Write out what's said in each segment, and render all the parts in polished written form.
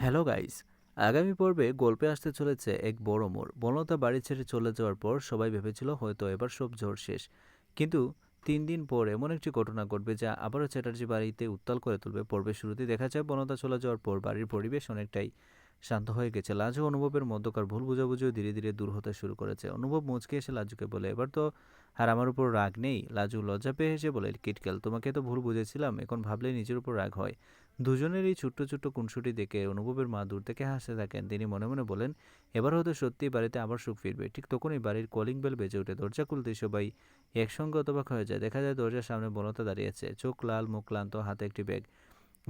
Hello guys, আগামী পর্বে গল্পে আসতে চলেছে এক বড় মোড়। বনলতা বাড়ি ছেড়ে চলে যাওয়ার পর সবাই ভেবেছিল হয়তো এবার সব ঝড় শেষ। কিন্তু 3 দিন পর এমন একটি ঘটনা ঘটবে যা আবারও চ্যাটার্জি বাড়িতে উত্তাল করে তুলবে। পর্বের শুরুতেই দেখা যায় বনলতা চলে যাওয়ার পর বাড়ির পরিবেশ অনেকটাই শান্ত হয়ে গেছে। লাজু অনুভবের মধ্যকার ভুল বোঝাবুঝিও ধীরে ধীরে দূর হতে শুরু করেছে। অনুভব মুচকে এসে লাজুকে বলে, এবার তো আর আমার উপর রাগ নেই। লাজু লজ্জা পেয়ে হেসে বলে, কিটকেল, তোমাকে তো ভুল বুঝেছিলাম, এখন ভাবলে নিজের উপর রাগ হয়। দুজনের এই ছোট্ট ছোট্ট খুনসুটি দেখে অনুভবের মা দূর থেকে হাসতে থাকেন। তিনি মনে মনে বলেন, এবার হয়তো সত্যিই বাড়িতে আবার সুখ ফিরবে। ঠিক তখনই বাড়ির কলিং বেল বেজে ওঠে। দরজা খুলতেই সবাই একসঙ্গে হতবাক হয়ে যায়। দেখা যায় দরজার সামনে বনলতা দাঁড়িয়ে আছে, চোখ লাল, মুখ ক্লান্ত, হাতে একটি ব্যাগ।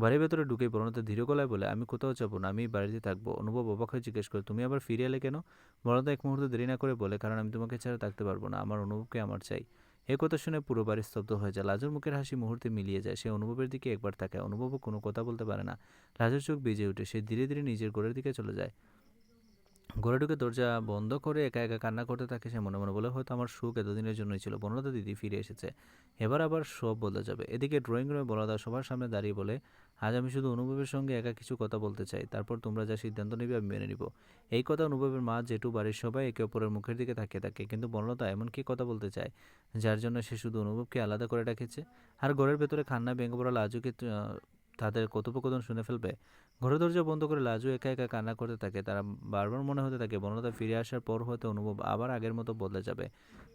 বাড়ির ভেতরে ঢুকে বনলতা ধীর গলায় বলে, আমি কোথাও যাবো না, আমি বাড়িতে থাকবো। অনুভব অবাক হয়ে জিজ্ঞেস করে, তুমি আবার ফিরে এলে কেন? বনলতা এক মুহূর্ত দেরি না করে বলে, কারণ আমি তোমাকে ছাড়া থাকতে পারবো না, আমার অনুভবকে আমার চাই। এই কথা শুনে পুরো বাড়ি স্তব্ধ হয়ে যায়। লাজুর মুখের হাসি মুহূর্তে মিলিয়ে যায়। সে অনুভবের দিকে একবার তাকায়। অনুভবও কোনো কথা বলতে পারে না। লাজুর চোখ ভিজে ওঠে। সে ধীরে ধীরে নিজের ঘরের দিকে চলে যায়। ঘরে ঢুকে দরজা বন্ধ করে একা একা কান্না করতে থাকে। সে মনে মনে বলে, হয়তো আমার সুখ এতদিনের জন্যই ছিল, বনলতা দিদি ফিরে এসেছে, এবার আবার সব বদলে যাবে। এদিকে ড্রয়িং রুমে বনলতা সবার সামনে দাঁড়িয়ে বলে, আজ আমি শুধু অনুভবের সঙ্গে একা কিছু কথা বলতে চাই, তারপর তোমরা যা সিদ্ধান্ত নেবে আমি মেনে নিব। এই কথা অনুভবের মা, জেঠু, বাড়ির সবাই একে অপরের মুখের দিকে তাকিয়ে থাকে। কিন্তু বনলতা এমন কি কথা বলতে চায় যার জন্য সে শুধু অনুভবকে আলাদা করে রেখেছে? আর ঘরের ভেতরে খান্না ভেঙে পড়া লাজুকে তাদের কথোপকথন শুনে ফেলবে। ঘরের দরজা বন্ধ করে লাজু একা একা কান্না করতে থাকে। তারা বারবার মনে হতে থাকে বনলতা ফিরে আসার পর হয়তো অনুভব আবার আগের মতো বদলে যাবে।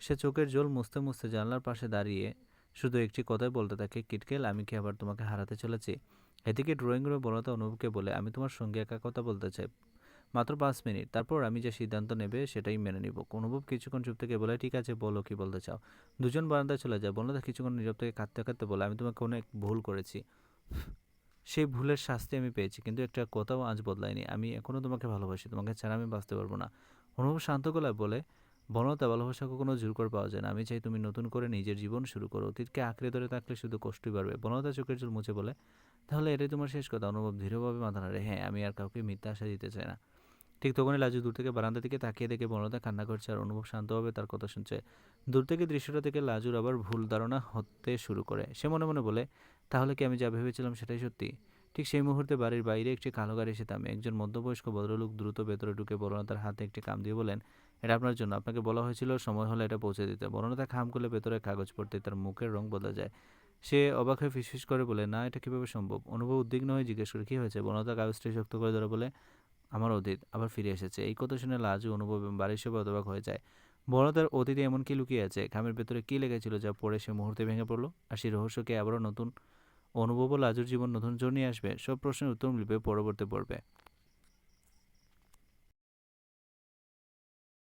সে চোখের জল মুছতে মুছতে জানলার পাশে দাঁড়িয়ে শুধু একটি কথাই বলতে থাকে, কিটকেল, আমি কি আবার তোমাকে হারাতে চলেছি? এদিকে ড্রয়িং রুমে বনলতা অনুভবকে বলে, আমি তোমার সঙ্গে একা কথা বলতে চাই, মাত্র 5 মিনিট, তারপর আমি যে সিদ্ধান্ত নেবে সেটাই মেনে নিব। অনুভব কিছুক্ষণ চুপ থেকে বলে, ঠিক আছে, বলো কি বলতে চাও। দুজন বারান্দায় চলে যায়। বনলতা কিছুক্ষণ নীরব থেকে কাঁদতে কাঁদতে বলে, আমি তোমাকে অনেক ভুল করেছি। সেই ভুলের শাস্তি আমি পেয়েছি, কিন্তু একটা কথাও আজ বদলায়নি। আমি এখনও তোমাকে ভালোবাসি, তোমাকে ছাড়া আমি বাঁচতে পারবো না। অনুভব শান্ত গলায় বলে, বনলতা, ভালোবাসা কখনো জোর করে পাওয়া যায় না। আমি চাই তুমি নতুন করে নিজের জীবন শুরু করো। অতীতকে আঁকড়ে ধরে থাকলে শুধু কষ্টই বাড়বে। বনলতা চোখের জল মুছে বলে, তাহলে এটাই তোমার শেষ কথা? অনুভব দৃঢ়ভাবে মাথা নাড়ে, হ্যাঁ, আমি আর কাউকে মিথ্যা আশা দিতে চাই না। ঠিক তখনই লাজু দূর থেকে বারান্দা দিকে তাকিয়ে দেখে বনলতা কান্না করছে আর অনুভব শান্তভাবে তার কথা শুনছে। দূর থেকে দৃশ্যটা থেকে লাজুর আবার ভুল ধারণা হতে শুরু করে। সে মনে মনে বলে, তাহলে কি আমি যা ভেবেছিলাম সেটাই সত্যি? ঠিক সেই মুহূর্তে বাড়ির বাইরে একটি কালো গাড়ি এসে থামে। একজন মধ্যবয়স্ক ভদ্রলোক দ্রুত ভেতরে ঢুকে বনলতার হাতে একটি কাম দিয়ে বলেন, এটা আপনার জন্য, আপনাকে বলা হয়েছিল সময় হলে এটা পৌঁছে দিতে। বনলতা খাম খুলে ভেতরে কাগজ পড়তে তার মুখের রং বদলে যায়। সে অবাক হয়ে ফিসফিস করে বলে, না, এটা কিভাবে সম্ভব? অনুভব উদ্বিগ্ন হয়ে জিজ্ঞেস করে, কি হয়েছে? বনলতা কাগজটি শক্ত করে ধরে বলে, আমার অতীত আবার ফিরে এসেছে। এই কথা শুনে লাজু, অনুভব এবং বাড়ির সবাই হতবাক হয়ে যায়। বনলতার অতীতে এমন কি লুকিয়ে আছে? খামের ভেতরে কি লেগেছিল যা পড়ে সে মুহূর্তে ভেঙে পড়লো? আর সেই রহস্যকে আবারও নতুন অনুভব ও লাজুর জীবন নতুন জোর নিয়ে আসবে? সব প্রশ্নের উত্তর মিলবে পরবর্তী পর্বে।